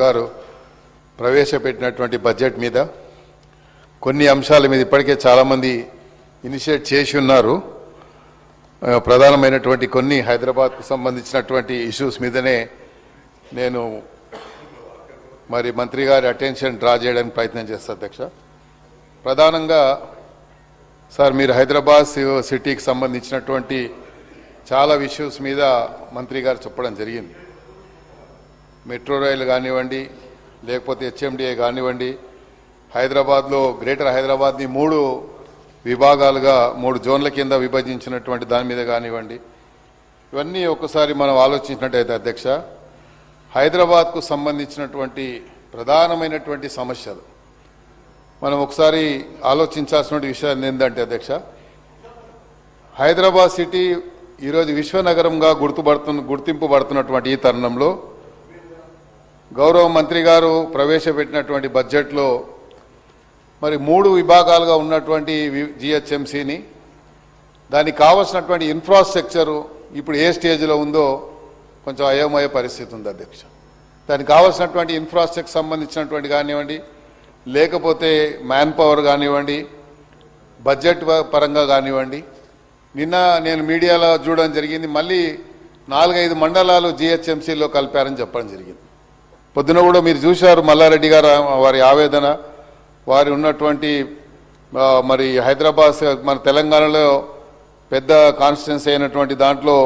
గారు ప్రవేశపెట్టినటువంటి బడ్జెట్ మీద కొన్ని అంశాల మీద ఇప్పటికే చాలామంది ఇనిషియేట్ చేసి ఉన్నారు. ప్రధానమైనటువంటి కొన్ని హైదరాబాద్కు సంబంధించినటువంటి ఇష్యూస్ మీదనే నేను మరి మంత్రి గారి అటెన్షన్ డ్రా చేయడానికి ప్రయత్నం చేస్తాను అధ్యక్ష. ప్రధానంగా సార్ మీరు హైదరాబాద్ సిటీకి సంబంధించినటువంటి చాలా ఇష్యూస్ మీద మంత్రి గారు చెప్పడం జరిగింది. మెట్రో రైలు కానివ్వండి, లేకపోతే హెచ్ఎండిఏ కానివ్వండి, హైదరాబాద్లో గ్రేటర్ హైదరాబాద్ని 3 విభాగాలుగా 3 జోన్ల కింద విభజించినటువంటి దాని మీద కానివ్వండి, ఇవన్నీ ఒకసారి మనం ఆలోచించినట్టయితే అధ్యక్ష, హైదరాబాద్కు సంబంధించినటువంటి ప్రధానమైనటువంటి సమస్యలు మనం ఒకసారి ఆలోచించాల్సిన విషయాలు ఏంటంటే అధ్యక్ష, హైదరాబాద్ సిటీ ఈరోజు విశ్వనగరంగా గుర్తింపబడుతున్నటువంటి ఈ తరుణంలో గౌరవ మంత్రి గారు ప్రవేశపెట్టినటువంటి బడ్జెట్లో మరి 3 విభాగాలుగా ఉన్నటువంటి జిహెచ్ఎంసీని దానికి కావాల్సినటువంటి ఇన్ఫ్రాస్ట్రక్చరు ఇప్పుడు ఏ స్టేజ్లో ఉందో కొంచెం అయోమయ పరిస్థితి ఉంది అధ్యక్ష. దానికి కావాల్సినటువంటి ఇన్ఫ్రాస్ట్రక్చర్ సంబంధించినటువంటి కానివ్వండి, లేకపోతే మ్యాన్ పవర్ కానివ్వండి, బడ్జెట్ పరంగా కానివ్వండి, నిన్న నేను మీడియాలో చూడడం జరిగింది, మళ్ళీ 4-5 మండలాలు జిహెచ్ఎంసీలో కలిపారని చెప్పడం జరిగింది. పొద్దున కూడా మీరు చూశారు మల్లారెడ్డి గారు వారి ఆవేదన, వారి ఉన్నటువంటి మరి హైదరాబాద్ మన తెలంగాణలో పెద్ద కాన్స్టిట్యున్సీ అయినటువంటి దాంట్లో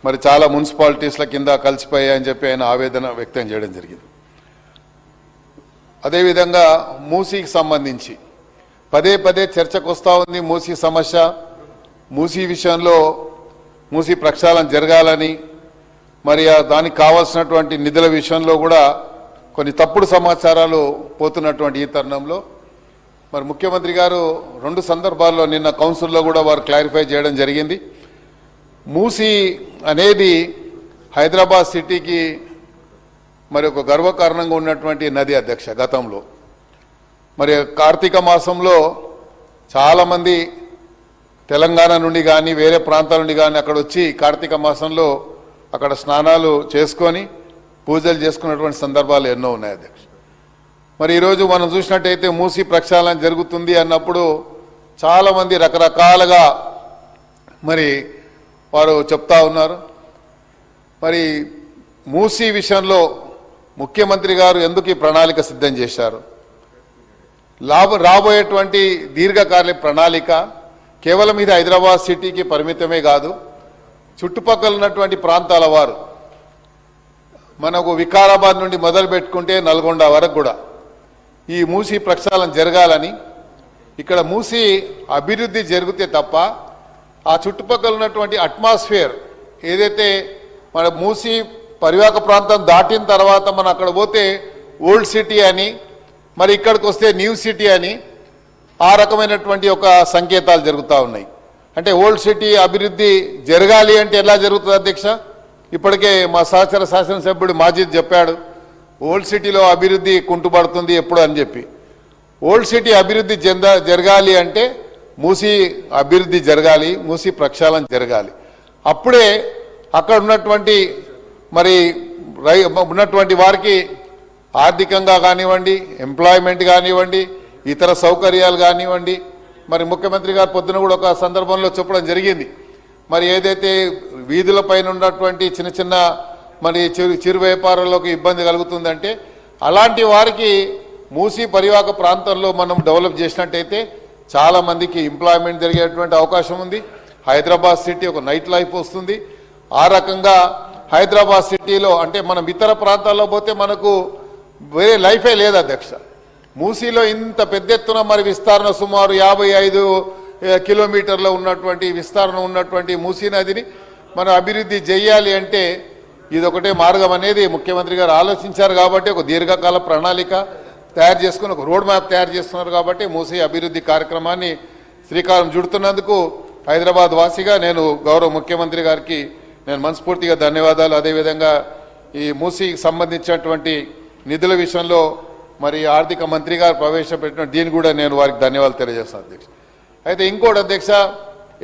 మరి చాలా మున్సిపాలిటీస్ల కింద కలిసిపోయాయని చెప్పి ఆయన ఆవేదన వ్యక్తం చేయడం జరిగింది. అదేవిధంగా మూసీకి సంబంధించి పదే చర్చకు వస్తూ ఉంది మూసీ సమస్య. మూసీ విషయంలో మూసీ ప్రక్షాళన జరగాలని, మరి దానికి కావాల్సినటువంటి నిధుల విషయంలో కూడా కొన్ని తప్పుడు సమాచారాలు పోతున్నటువంటి ఈ తరుణంలో మరి ముఖ్యమంత్రి గారు 2 సందర్భాల్లో నిన్న కౌన్సిల్లో కూడా వారు క్లారిఫై చేయడం జరిగింది. మూసీ అనేది హైదరాబాద్ సిటీకి మరి ఒక గర్వకారణంగా ఉన్నటువంటి నది అధ్యక్ష. గతంలో మరి కార్తీక మాసంలో చాలామంది తెలంగాణ నుండి కానీ వేరే ప్రాంతాల నుండి కానీ అక్కడ వచ్చి కార్తీక మాసంలో అక్కడ స్నానాలు చేసుకొని పూజలు చేసుకున్నటువంటి సందర్భాలు ఎన్నో ఉన్నాయి అధ్యక్ష. మరి ఈరోజు మనం చూసినట్టయితే మూసీ ప్రక్షాళన జరుగుతుంది అన్నప్పుడు చాలామంది రకరకాలుగా మరి వారు చెప్తా ఉన్నారు. మరి మూసీ విషయంలో ముఖ్యమంత్రి గారు ఎందుకు ఈ ప్రణాళిక సిద్ధం చేశారు? రాబోయేటువంటి దీర్ఘకాలిక ప్రణాళిక కేవలం ఇది హైదరాబాద్ సిటీకి పరిమితమే కాదు, చుట్టుపక్కల ఉన్నటువంటి ప్రాంతాల వారు మనకు వికారాబాద్ నుండి మొదలు పెట్టుకుంటే నల్గొండ వరకు కూడా ఈ మూసీ ప్రక్షాళన జరగాలని, ఇక్కడ మూసీ అభివృద్ధి జరిగితే తప్ప ఆ చుట్టుపక్కల ఉన్నటువంటి అట్మాస్ఫియర్ ఏదైతే మన మూసీ పరివాహక ప్రాంతం దాటిన తర్వాత మనం అక్కడ పోతే ఓల్డ్ సిటీ అని, మరి ఇక్కడికి వస్తే న్యూ సిటీ అని, ఆ రకమైనటువంటి ఒక సంకేతాలు జరుగుతూ ఉన్నాయి. అంటే ఓల్డ్ సిటీ అభివృద్ధి జరగాలి అంటే ఎలా జరుగుతుంది అధ్యక్ష? ఇప్పటికే మా సహచర శాసనసభ్యుడు మాజిద్ చెప్పాడు, ఓల్డ్ సిటీలో అభివృద్ధి కుంటుపడుతుంది ఎప్పుడు అని చెప్పి. ఓల్డ్ సిటీ అభివృద్ధి జరగాలి అంటే మూసీ అభివృద్ధి జరగాలి, మూసీ ప్రక్షాళన జరగాలి. అప్పుడే అక్కడ ఉన్నటువంటి మరి ఉన్నటువంటి వారికి ఆర్థికంగా కానివ్వండి, ఎంప్లాయ్మెంట్ కానివ్వండి, ఇతర సౌకర్యాలు కానివ్వండి, మరి ముఖ్యమంత్రి గారు పొద్దున కూడా ఒక సందర్భంలో చెప్పడం జరిగింది, మరి ఏదైతే వీధుల పైన ఉన్నటువంటి చిన్న మరి చిరు వ్యాపారాలకు ఇబ్బంది కలుగుతుందంటే అలాంటి వారికి మూసీ పరివాహక ప్రాంతంలో మనం డెవలప్ చేసినట్టయితే చాలామందికి ఎంప్లాయ్మెంట్ జరిగేటువంటి అవకాశం ఉంది. హైదరాబాద్ సిటీ ఒక నైట్ లైఫ్ వస్తుంది. ఆ రకంగా హైదరాబాద్ సిటీలో అంటే మనం ఇతర ప్రాంతాల్లో పోతే మనకు వేరే లైఫే లేదు అధ్యక్ష. మూసీలో ఇంత పెద్ద ఎత్తున మరి విస్తరణ సుమారు 55 కిలోమీటర్ల ఉన్నటువంటి విస్తరణ ఉన్నటువంటి మూసీ నదిని మనం అభివృద్ధి చేయాలి అంటే ఇదొకటే మార్గం అనేది ముఖ్యమంత్రి గారు ఆలోచించారు. కాబట్టి ఒక దీర్ఘకాల ప్రణాళిక తయారు చేసుకుని ఒక రోడ్ మ్యాప్ తయారు చేస్తున్నారు. కాబట్టి మూసీ అభివృద్ధి కార్యక్రమాన్ని శ్రీకారం చుడుతున్నందుకు హైదరాబాద్ వాసిగా నేను గౌరవ ముఖ్యమంత్రి గారికి నేను మనస్ఫూర్తిగా ధన్యవాదాలు. అదేవిధంగా ఈ మూసీకి సంబంధించినటువంటి నిధుల విషయంలో మరి ఆర్థిక మంత్రి గారు ప్రవేశపెట్టిన దీన్ని కూడా నేను వారికి ధన్యవాదాలు తెలియజేస్తాను అధ్యక్ష. అయితే ఇంకోటి అధ్యక్ష,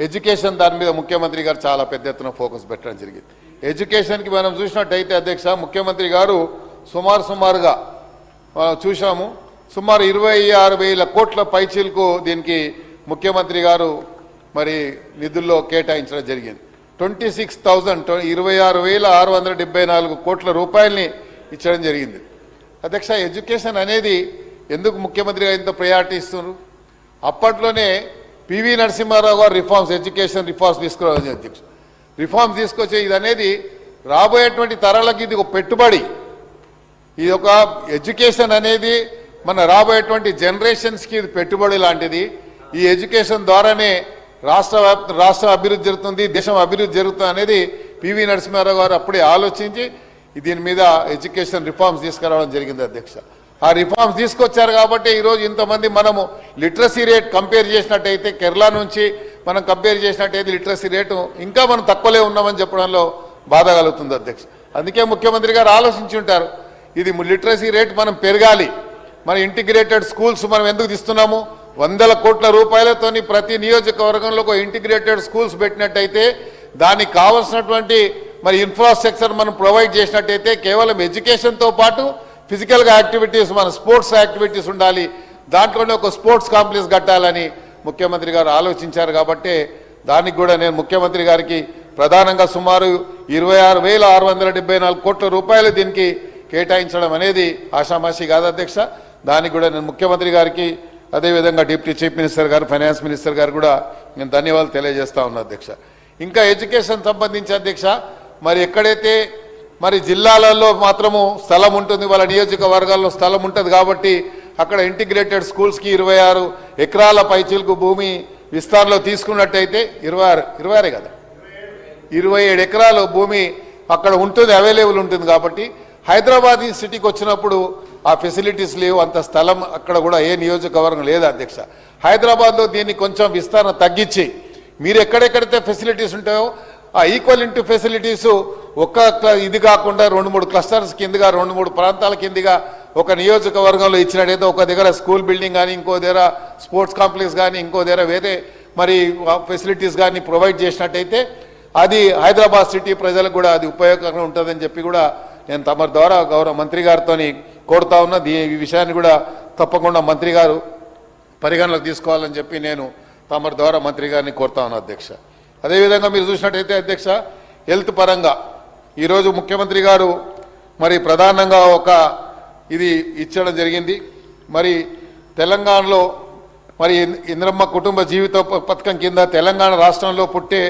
ఎడ్యుకేషన్ దాని మీద ముఖ్యమంత్రి గారు చాలా పెద్ద ఎత్తున ఫోకస్ పెట్టడం జరిగింది. ఎడ్యుకేషన్కి మనం చూసినట్టయితే అధ్యక్ష, ముఖ్యమంత్రి గారు సుమారుగా చూసాము. సుమారు 26,000 కోట్ల పైచీలకు దీనికి ముఖ్యమంత్రి గారు మరి నిధుల్లో కేటాయించడం జరిగింది. 26,674 కోట్ల రూపాయలని ఇచ్చడం జరిగింది. అధ్యక్ష, ఎడ్యుకేషన్ అనేది ఎందుకు ముఖ్యమంత్రి గారు ఇంత ప్రయారిటీ ఇస్తున్నారు? అప్పట్లోనే పివి నరసింహారావు గారు ఎడ్యుకేషన్ రిఫార్మ్స్ తీసుకురావాలి. అధ్యక్ష, రిఫార్మ్స్ తీసుకొచ్చే ఇది అనేది రాబోయేటువంటి తరాలకి ఇది ఒక పెట్టుబడి. ఇది ఒక ఎడ్యుకేషన్ అనేది మన రాబోయేటువంటి జనరేషన్స్కి ఇది పెట్టుబడి లాంటిది. ఈ ఎడ్యుకేషన్ ద్వారానే రాష్ట్ర అభివృద్ధి జరుగుతుంది, దేశం అభివృద్ధి జరుగుతుంది అనేది పివి నరసింహారావు గారు అప్పుడే ఆలోచించి దీని మీద ఎడ్యుకేషన్ రిఫార్మ్స్ తీసుకురావడం జరిగింది. అధ్యక్ష, ఆ రిఫార్మ్స్ తీసుకొచ్చారు కాబట్టి ఈరోజు ఇంతమంది మనము లిటరసీ రేట్ కంపేర్ చేసినట్టయితే కేరళ నుంచి మనం కంపేర్ చేసినట్టయితే లిటరసీ రేటు ఇంకా మనం తక్కువలే ఉన్నామని చెప్పడంలో బాధ కలుగుతుంది. అధ్యక్ష, అందుకే ముఖ్యమంత్రి గారు ఆలోచించి ఉంటారు ఇది లిటరసీ రేట్ మనం పెరగాలి. మన ఇంటిగ్రేటెడ్ స్కూల్స్ మనం ఎందుకు తీస్తున్నాము? 100 కోట్ల రూపాయలతోని ప్రతి నియోజకవర్గంలో ఒక ఇంటిగ్రేటెడ్ స్కూల్స్ పెట్టినట్టయితే దానికి కావాల్సినటువంటి మరి ఇన్ఫ్రాస్ట్రక్చర్ మనం ప్రొవైడ్ చేసినట్టయితే కేవలం ఎడ్యుకేషన్తో పాటు ఫిజికల్గా యాక్టివిటీస్, మన స్పోర్ట్స్ యాక్టివిటీస్ ఉండాలి. దాంట్లోనే ఒక స్పోర్ట్స్ కాంప్లెక్స్ కట్టాలని ముఖ్యమంత్రి గారు ఆలోచించారు. కాబట్టి దానికి కూడా నేను ముఖ్యమంత్రి గారికి ప్రధానంగా సుమారు 26,674 కోట్ల రూపాయలు దీనికి కేటాయించడం అనేది ఆషామాషి కాదు. అధ్యక్ష, దానికి కూడా నేను ముఖ్యమంత్రి గారికి అదేవిధంగా డిప్యూటీ చీఫ్ మినిస్టర్ గారు, ఫైనాన్స్ మినిస్టర్ గారు కూడా నేను ధన్యవాదాలు తెలియజేస్తా ఉన్నా. అధ్యక్ష, ఇంకా ఎడ్యుకేషన్ సంబంధించి అధ్యక్ష మరి ఎక్కడైతే మరి జిల్లాలలో మాత్రము స్థలం ఉంటుంది, వాళ్ళ నియోజకవర్గాల్లో స్థలం ఉంటుంది కాబట్టి అక్కడ ఇంటిగ్రేటెడ్ స్కూల్స్కి 26 ఎకరాల పైచీలకు భూమి విస్తారంలో తీసుకున్నట్టయితే 26 కదా 27 ఎకరాలు భూమి అక్కడ ఉంటుంది, అవైలబుల్ ఉంటుంది. కాబట్టి హైదరాబాద్ సిటీకి వచ్చినప్పుడు ఆ ఫెసిలిటీస్ లేవు, అంత స్థలం అక్కడ కూడా ఏ నియోజకవర్గం లేదు. అధ్యక్ష, హైదరాబాద్లో దీన్ని కొంచెం విస్తరణ తగ్గించి మీరు ఎక్కడెక్కడైతే ఫెసిలిటీస్ ఉంటాయో ఆ ఈక్వల్ ఇంటూ ఫెసిలిటీస్ ఒక్క ఇది కాకుండా 2-3 క్లస్టర్స్ కిందగా 2-3 ప్రాంతాల కిందగా ఒక నియోజకవర్గంలో ఇచ్చినట్టయితే ఒక దగ్గర స్కూల్ బిల్డింగ్ కానీ, ఇంకో దగ్గర స్పోర్ట్స్ కాంప్లెక్స్ కానీ, ఇంకో దగ్గర వేరే మరి ఫెసిలిటీస్ కానీ ప్రొవైడ్ చేసినట్టయితే అది హైదరాబాద్ సిటీ ప్రజలకు కూడా అది ఉపయోగకరంగా ఉంటుందని చెప్పి కూడా నేను తమ ద్వారా గౌరవ మంత్రి గారితో కోరుతా ఉన్నా. ఈ విషయాన్ని కూడా తప్పకుండా మంత్రి గారు పరిగణలోకి తీసుకోవాలని చెప్పి నేను తమ ద్వారా మంత్రి గారిని కోరుతా ఉన్నా. అధ్యక్ష, అదేవిధంగా మీరు చూసినట్టయితే అధ్యక్ష హెల్త్ పరంగా ఈరోజు ముఖ్యమంత్రి గారు మరి ప్రధానంగా ఒక ఇది ఇచ్చడం జరిగింది. మరి తెలంగాణలో మరి ఇంద్రమ్మ కుటుంబ జీవిత పథకం కింద తెలంగాణ రాష్ట్రంలో పుట్టే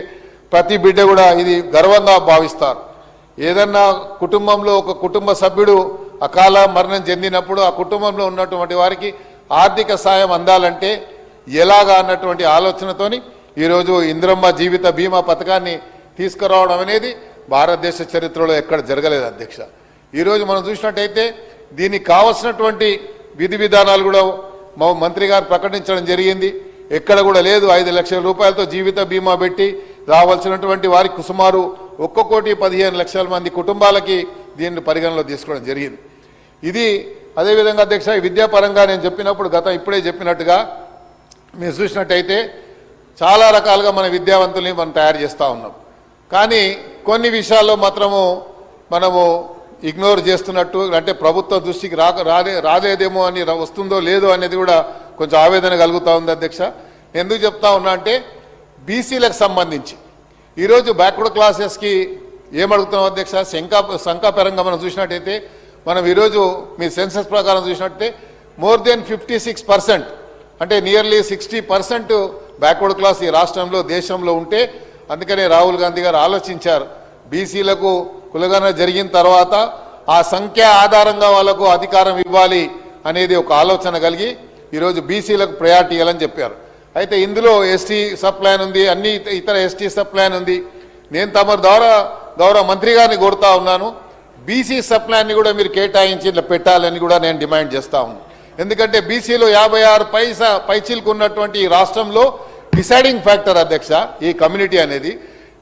ప్రతి బిడ్డ కూడా ఇది గర్వంగా భావిస్తారు. ఏదన్నా కుటుంబంలో ఒక కుటుంబ సభ్యుడు అకాల మరణం చెందినప్పుడు ఆ కుటుంబంలో ఉన్నటువంటి వారికి ఆర్థిక సాయం అందాలంటే ఎలాగా అన్నటువంటి ఆలోచనతోని ఈరోజు ఇంద్రమ్మ జీవిత బీమా పథకాన్ని తీసుకురావడం అనేది భారతదేశ చరిత్రలో ఎక్కడ జరగలేదు. అధ్యక్ష, ఈరోజు మనం చూసినట్టయితే దీనికి కావలసినటువంటి విధి విధానాలు కూడా మంత్రి గారు ప్రకటించడం జరిగింది. ఎక్కడ కూడా లేదు. 5 లక్షల రూపాయలతో జీవిత బీమా పెట్టి రావాల్సినటువంటి వారికి సుమారు 1,15,00,000 మంది కుటుంబాలకి దీన్ని పరిగణలో తీసుకోవడం జరిగింది. ఇది అదేవిధంగా అధ్యక్ష విద్యాపరంగా నేను చెప్పినప్పుడు ఇప్పుడే చెప్పినట్టుగా మీరు చూసినట్టయితే చాలా రకాలుగా మన విద్యావంతుల్ని మనం తయారు చేస్తూ ఉన్నాం. కానీ కొన్ని విషయాల్లో మాత్రము మనము ఇగ్నోర్ చేస్తున్నట్టు, అంటే ప్రభుత్వ దృష్టికి రాలేదేమో అని వస్తుందో లేదో అనేది కూడా కొంచెం ఆవేదన కలుగుతూ ఉంది. అధ్యక్ష, ఎందుకు చెప్తా ఉన్నా అంటే బీసీలకు సంబంధించి ఈరోజు బ్యాక్వర్డ్ క్లాసెస్కి ఏమడుగుతున్నాం అధ్యక్ష? సంఖ్యాపరంగా మనం చూసినట్టయితే మనం ఈరోజు మీ సెన్సస్ ప్రకారం చూసినట్టయితే మోర్ దెన్ 56%, అంటే నియర్లీ 60% బ్యాక్వర్డ్ క్లాస్ ఈ రాష్ట్రంలో దేశంలో ఉంటే అందుకనే రాహుల్ గాంధీ గారు ఆలోచించారు బీసీలకు కులగణన జరిగిన తర్వాత ఆ సంఖ్య ఆధారంగా వాళ్ళకు అధికారం ఇవ్వాలి అనేది ఒక ఆలోచన కలిగి ఈరోజు బీసీలకు ప్రయారిటీ ఇవ్వాలని చెప్పారు. అయితే ఇందులో ఎస్టీ సబ్ ప్లాన్ ఉంది, అన్ని ఇతర ఎస్టీ సబ్ ప్లాన్ ఉంది. నేను తమ ద్వారా గౌరవ మంత్రి గారిని కోరుతా ఉన్నాను, బీసీ సబ్ ప్లాన్ని కూడా మీరు కేటాయించి ఇట్లా పెట్టాలని కూడా నేను డిమాండ్ చేస్తా ఉన్నాను. ఎందుకంటే బీసీలో 56 పైచీలకు ఉన్నటువంటి ఈ రాష్ట్రంలో డిసైడింగ్ ఫ్యాక్టర్ అధ్యక్ష ఈ కమ్యూనిటీ అనేది.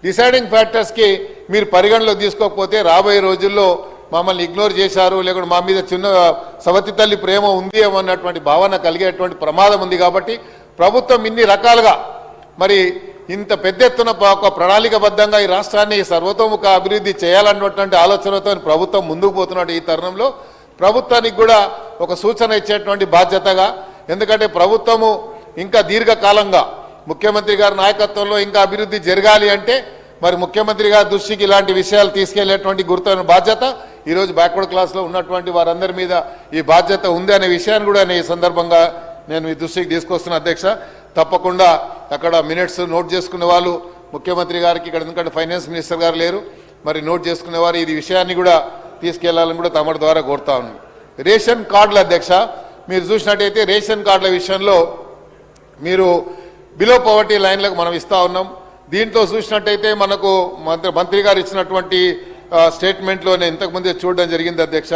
డిసైడింగ్ ఫ్యాక్టర్స్కి మీరు పరిగణలో తీసుకోకపోతే రాబోయే రోజుల్లో మమ్మల్ని ఇగ్నోర్ చేశారు, లేకుంటే మా మీద చిన్న సవతి తల్లి ప్రేమ ఉంది ఏమన్నటువంటి భావన కలిగేటువంటి ప్రమాదం ఉంది. కాబట్టి ప్రభుత్వం ఇన్ని రకాలుగా మరి ఇంత పెద్ద ఎత్తున ఒక ప్రణాళికబద్ధంగా ఈ రాష్ట్రాన్ని సర్వతోముఖ అభివృద్ధి చేయాలన్నటువంటి ఆలోచనతో ప్రభుత్వం ముందుకు పోతున్నట్టు ఈ తరుణంలో ప్రభుత్వానికి కూడా ఒక సూచన ఇచ్చేటువంటి బాధ్యతగా, ఎందుకంటే ప్రభుత్వము ఇంకా దీర్ఘకాలంగా ముఖ్యమంత్రి గారి నాయకత్వంలో ఇంకా అభివృద్ధి జరగాలి అంటే మరి ముఖ్యమంత్రి గారి దృష్టికి ఇలాంటి విషయాలు తీసుకెళ్లేటువంటి గురుతరమైన బాధ్యత ఈరోజు బ్యాక్వర్డ్ క్లాస్లో ఉన్నటువంటి వారందరి మీద ఈ బాధ్యత ఉంది అనే విషయాన్ని కూడా ఈ సందర్భంగా నేను మీ దృష్టికి తీసుకొస్తున్న అధ్యక్ష. తప్పకుండా అక్కడ మినిట్స్ నోట్ చేసుకునే వాళ్ళు ముఖ్యమంత్రి గారికి ఇక్కడ ఎందుకంటే ఫైనాన్స్ మినిస్టర్ గారు లేరు, మరి నోట్ చేసుకునేవారు ఈ విషయాన్ని కూడా తీసుకెళ్లాలని కూడా తమ ద్వారా కోరుతా ఉన్నాను. రేషన్ కార్డుల అధ్యక్ష, మీరు చూసినట్టయితే రేషన్ కార్డుల విషయంలో మీరు బిలో పవర్టీ లైన్లకు మనం ఇస్తా ఉన్నాం. దీంట్లో చూసినట్టయితే మనకు మంత్రి గారు ఇచ్చినటువంటి స్టేట్మెంట్లో నేను ఇంతకుముందే చూడడం జరిగింది అధ్యక్ష.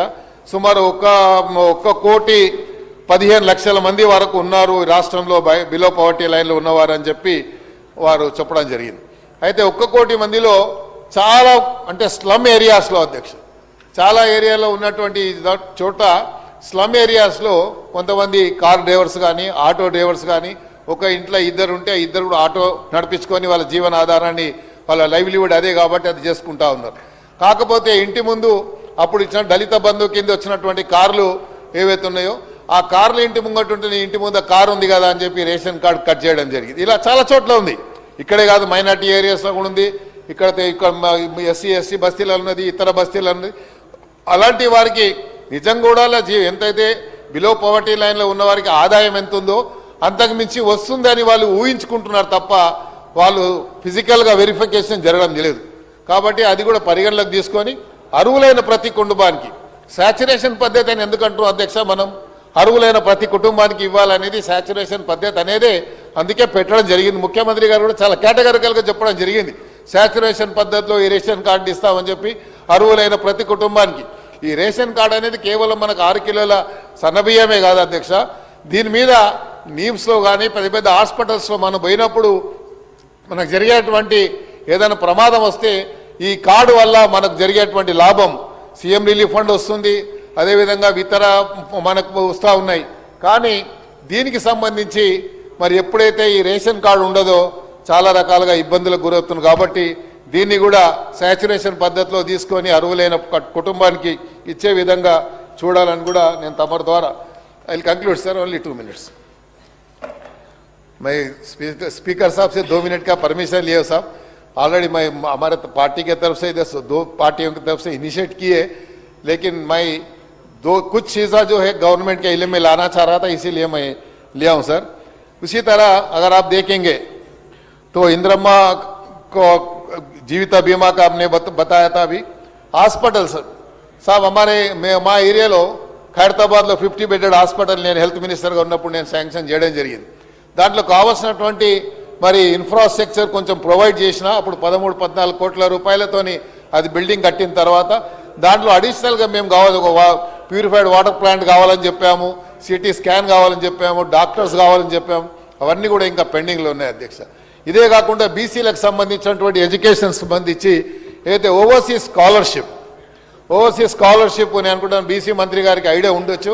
సుమారు 1,15,00,000 మంది వరకు ఉన్నారు రాష్ట్రంలో బిలో పవర్టీ లైన్లో ఉన్నవారు అని చెప్పి వారు చెప్పడం జరిగింది. అయితే 1 కోటి మందిలో చాలా అంటే స్లమ్ ఏరియాస్లో అధ్యక్ష, చాలా ఏరియాలో ఉన్నటువంటి చోట స్లమ్ ఏరియాస్లో కొంతమంది కార్ డ్రైవర్స్ కానీ ఆటో డ్రైవర్స్ కానీ ఒక ఇంట్లో ఇద్దరు ఉంటే ఇద్దరు కూడా ఆటో నడిపించుకొని వాళ్ళ జీవన ఆధారాన్ని వాళ్ళ లైవ్లీవుడ్ అదే కాబట్టి అది చేసుకుంటా ఉన్నారు. కాకపోతే ఇంటి ముందు అప్పుడు ఇచ్చిన దళిత బంధువు కింద వచ్చినటువంటి కార్లు ఏవైతే ఉన్నాయో ఆ కార్లు ఇంటి ముంగటుంటే ఇంటి ముందు కారు ఉంది కదా అని చెప్పి రేషన్ కార్డు కట్ చేయడం జరిగింది. ఇలా చాలా చోట్ల ఉంది, ఇక్కడే కాదు మైనార్టీ ఏరియాస్లో కూడా ఉంది, ఇక్కడ ఎస్సీ బస్తీలలో ఉన్నది, ఇతర బస్తీలలో ఉన్నది. అలాంటి వారికి నిజం కూడా ఎంతైతే బిలో పవర్టీ లైన్లో ఉన్న వారికి ఆదాయం ఎంత ఉందో అంతకు మించి వస్తుందని వాళ్ళు ఊహించుకుంటున్నారు తప్ప వాళ్ళు ఫిజికల్గా వెరిఫికేషన్ జరగడం లేదు. కాబట్టి అది కూడా పరిగణలోకి తీసుకొని అర్హులైన ప్రతి కుటుంబానికి శాచురేషన్ పద్ధతి అని ఎందుకంటూ అధ్యక్ష, మనం అర్హులైన ప్రతి కుటుంబానికి ఇవ్వాలనేది శాచురేషన్ పద్ధతి అనేదే అందుకే పెట్టడం జరిగింది. ముఖ్యమంత్రి గారు కూడా చాలా కేటగిరికల్గా చెప్పడం జరిగింది, శాచురేషన్ పద్ధతిలో ఈ రేషన్ కార్డు ఇస్తామని చెప్పి అర్హులైన ప్రతి కుటుంబానికి. ఈ రేషన్ కార్డు అనేది కేవలం మనకు 6 కిలోల సన్నబియ్యమే కాదు అధ్యక్ష, దీని మీద నీమ్స్లో కానీ పెద్ద పెద్ద హాస్పిటల్స్లో మనం పోయినప్పుడు మనకు జరిగేటువంటి ఏదైనా ప్రమాదం వస్తే ఈ కార్డు వల్ల మనకు జరిగేటువంటి లాభం సీఎం రిలీఫ్ ఫండ్ వస్తుంది, అదేవిధంగా ఇతర మనకు వస్తూ ఉన్నాయి. కానీ దీనికి సంబంధించి మరి ఎప్పుడైతే ఈ రేషన్ కార్డు ఉండదో చాలా రకాలుగా ఇబ్బందులకు గురవుతుంది. కాబట్టి దీన్ని కూడా శాచురేషన్ పద్ధతిలో తీసుకొని అర్హులైన కుటుంబానికి ఇచ్చే విధంగా చూడాలని కూడా నేను తమరి ద్వారా I will conclude sir, only 2 minutes. मैं स्पीकर साहब से 2 मिनट का परमिशन लिया साहब, ऑलरेडी मैं हमारे पार्टी के तरफ से इधर 2 पार्टियों की तरफ से इनिशिएट किए, लेकिन मैं कुछ चीज़ें जो है गवर्नमेंट के इल्म में लाना चाह रहा था, इसीलिए मैं लिया हूँ सर. उसी तरह अगर आप देखेंगे तो इंदिरम्मा को जीविता बीमा का आपने बताया था अभी. हॉस्पिटल सर साहब हमारे మా ఏరియాలో ఖైరతాబాద్లో 50 bedded హాస్పిటల్ నేను హెల్త్ మినిస్టర్గా ఉన్నప్పుడు నేను శాంక్షన్ చేయడం జరిగింది. దాంట్లో కావాల్సినటువంటి మరి ఇన్ఫ్రాస్ట్రక్చర్ కొంచెం ప్రొవైడ్ చేసిన అప్పుడు 13-14 కోట్ల రూపాయలతోని అది బిల్డింగ్ కట్టిన తర్వాత దాంట్లో అడిషనల్గా మేము కావాలి ఒక ప్యూరిఫైడ్ వాటర్ ప్లాంట్ కావాలని చెప్పాము, సిటీ స్కాన్ కావాలని చెప్పాము, డాక్టర్స్ కావాలని చెప్పాము. అవన్నీ కూడా ఇంకా పెండింగ్లో ఉన్నాయి అధ్యక్ష. ఇదే కాకుండా బీసీలకు సంబంధించినటువంటి ఎడ్యుకేషన్ సంబంధించి ఏదైతే ఓవర్సీస్ స్కాలర్షిప్ నేను అనుకుంటాను బీసీ మంత్రి గారికి ఐడియా ఉండొచ్చు.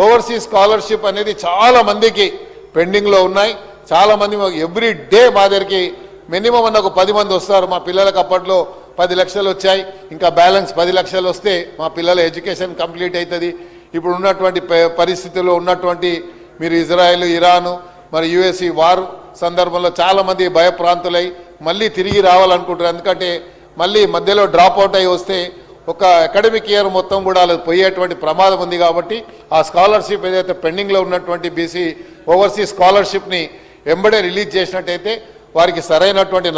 ఓవర్సీస్ స్కాలర్షిప్ అనేది చాలా మందికి పెండింగ్లో ఉన్నాయి. చాలామంది ఎవ్రీ డే మా దగ్గరికి మినిమం అన్న ఒక 10 మంది వస్తారు. మా పిల్లలకు అప్పట్లో 10 లక్షలు వచ్చాయి, ఇంకా బ్యాలెన్స్ 10 లక్షలు వస్తే మా పిల్లల ఎడ్యుకేషన్ కంప్లీట్ అవుతుంది. ఇప్పుడు ఉన్నటువంటి పరిస్థితుల్లో ఉన్నటువంటి మీరు ఇజ్రాయెల్, ఇరాను మరి యుఎస్ఈ వార్ సందర్భంలో చాలామంది భయప్రాంతులై మళ్ళీ తిరిగి రావాలనుకుంటారు. ఎందుకంటే మళ్ళీ మధ్యలో డ్రాప్ అవుట్ అయి వస్తే ఒక అకాడమిక్ ఇయర్ మొత్తం కూడా అలా పోయేటువంటి ప్రమాదం ఉంది. కాబట్టి ఆ స్కాలర్షిప్ ఏదైతే పెండింగ్లో ఉన్నటువంటి బీసీ ఓవర్సీస్ స్కాలర్షిప్ని వెంబడే రిలీజ్ చేసినట్టయితే వారికి సరైనటువంటి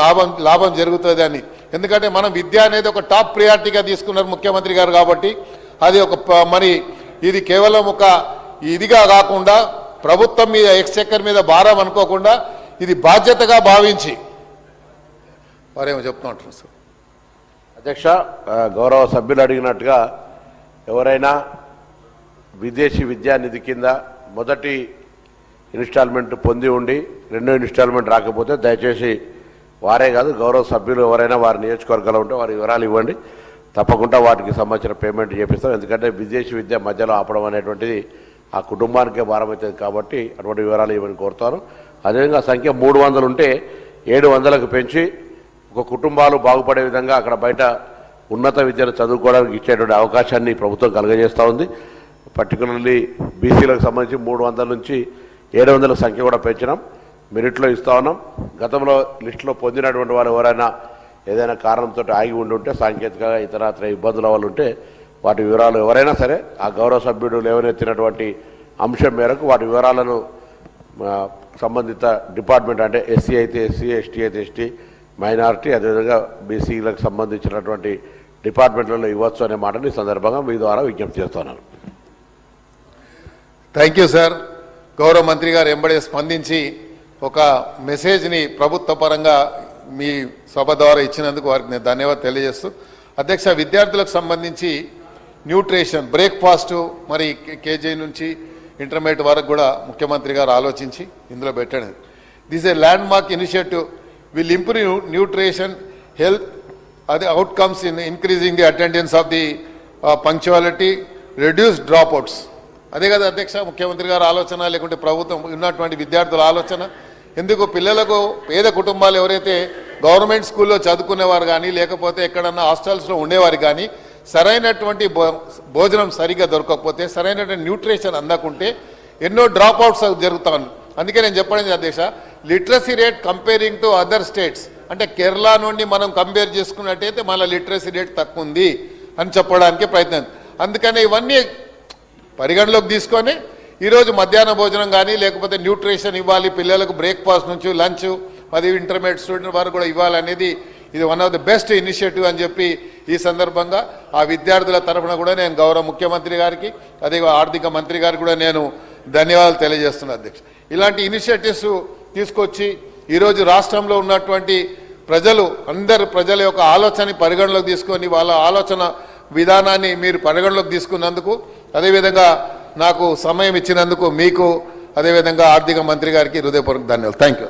లాభం జరుగుతుంది అని. ఎందుకంటే మనం విద్య అనేది ఒక టాప్ ప్రియారిటీగా తీసుకున్నారు ముఖ్యమంత్రి గారు. కాబట్టి అది ఒక మరి ఇది కేవలం ఒక ఇదిగా కాకుండా ప్రభుత్వం మీద ఎక్స్చెక్కర్ మీద భారం అనుకోకుండా ఇది బాధ్యతగా భావించి వారేమో చెప్తూ ఉంటారు సార్. అధ్యక్ష, గౌరవ సభ్యులు అడిగినట్టుగా ఎవరైనా విదేశీ విద్యానిధి కింద మొదటి ఇన్స్టాల్మెంట్ పొంది ఉండి రెండో ఇన్స్టాల్మెంట్ రాకపోతే దయచేసి వారే కాదు గౌరవ సభ్యులు ఎవరైనా వారి నియోజకవర్గాలు ఉంటే వారి వివరాలు ఇవ్వండి, తప్పకుండా వాటికి సంబంధించిన పేమెంట్ చేపిస్తాం. ఎందుకంటే విదేశీ విద్య మధ్యలో ఆపడం అనేటువంటిది ఆ కుటుంబానికే భారం అవుతుంది కాబట్టి అటువంటి వివరాలు ఇవ్వని కోరుతాను. అదేవిధంగా సంఖ్య 300 ఉంటే 700కు పెంచి ఒక కుటుంబాలు బాగుపడే విధంగా అక్కడ బయట ఉన్నత విద్యను చదువుకోవడానికి ఇచ్చేటువంటి అవకాశాన్ని ప్రభుత్వం కలుగజేస్తూ ఉంది. పర్టికులర్లీ బీసీలకు సంబంధించి 300 నుంచి 700 సంఖ్య కూడా పెంచినాం. మెరిట్లో ఇస్తా ఉన్నాం. గతంలో లిస్టులో పొందినటువంటి వారు ఎవరైనా ఏదైనా కారణంతో ఆగి ఉంటే సాంకేతికంగా ఇతరత్ర ఇబ్బందుల వల్ల ఉంటే వాటి వివరాలు ఎవరైనా సరే ఆ గౌరవ సభ్యుడు లేవనెత్తినటువంటి అంశం మేరకు వాటి వివరాలను సంబంధిత డిపార్ట్మెంట్ అంటే ఎస్సీ అయితే ఎస్సీ, ఎస్టీ అయితే ఎస్టీ, మైనారిటీ అదేవిధంగా బీసీలకు సంబంధించినటువంటి డిపార్ట్మెంట్లలో ఇవ్వచ్చు అనే మాటని ఈ సందర్భంగా మీ ద్వారా విజ్ఞప్తి చేస్తున్నాను. Thank you sir. గౌరవ మంత్రి గారు ఎంబడే స్పందించి ఒక మెసేజ్ని ప్రభుత్వ పరంగా మీ సభ ద్వారా ఇచ్చినందుకు వారికి నేను ధన్యవాదాలు తెలియజేస్తూ, అధ్యక్ష, విద్యార్థులకు సంబంధించి న్యూట్రిషన్ బ్రేక్ఫాస్టు మరి కేజీ నుంచి ఇంటర్మీడియట్ వరకు కూడా ముఖ్యమంత్రి గారు ఆలోచించి ఇందులో పెట్టండి. This a landmark initiative will improve nutrition health అది outcomes in increasing the attendance of the punctuality, reduce drop outs. అదే కదా అధ్యక్ష ముఖ్యమంత్రి గారు ఆలోచన, లేకుంటే ప్రభుత్వం ఉన్నటువంటి విద్యార్థుల ఆలోచన. ఎందుకు పిల్లలకు పేద కుటుంబాలు ఎవరైతే గవర్నమెంట్ స్కూల్లో చదువుకునేవారు కానీ లేకపోతే ఎక్కడన్నా హాస్టల్స్లో ఉండేవారు కానీ సరైనటువంటి భోజనం సరిగ్గా దొరకకపోతే సరైనటువంటి న్యూట్రిషన్ అందకుంటే ఎన్నో డ్రాప్ అవుట్స్ జరుగుతాను. అందుకే నేను చెప్పడం అధ్యక్ష, literacy rate comparing to other states అంటే కేరళ నుండి మనం కంపేర్ చేసుకున్నట్టయితే మన లిటరసీ రేట్ తక్కువ ఉంది అని చెప్పడానికి ప్రయత్నం. అందుకని ఇవన్నీ పరిగణలోకి తీసుకొని ఈరోజు మధ్యాహ్న భోజనం కానీ లేకపోతే న్యూట్రిషన్ ఇవ్వాలి పిల్లలకు, బ్రేక్ఫాస్ట్ నుంచి లంచ్, అది ఇంటర్మీడియట్ స్టూడెంట్ వారు కూడా ఇవ్వాలనేది ఇది one of the best initiative అని చెప్పి ఈ సందర్భంగా ఆ విద్యార్థుల తరఫున కూడా నేను గౌరవ ముఖ్యమంత్రి గారికి అదే ఆర్థిక మంత్రి గారికి కూడా నేను ధన్యవాదాలు తెలియజేస్తున్నాను అధ్యక్ష. ఇలాంటి ఇనిషియేటివ్స్ తీసుకొచ్చి ఈరోజు రాష్ట్రంలో ఉన్నటువంటి ప్రజలు అందరు ప్రజల యొక్క ఆలోచనని పరిగణలోకి తీసుకొని వాళ్ళ ఆలోచన విధానాన్ని మీరు పరిగణలోకి తీసుకున్నందుకు, అదేవిధంగా నాకు సమయం ఇచ్చినందుకు మీకు, అదేవిధంగా ఆర్థిక మంత్రి గారికి హృదయపూర్వక ధన్యవాదాలు. Thank you.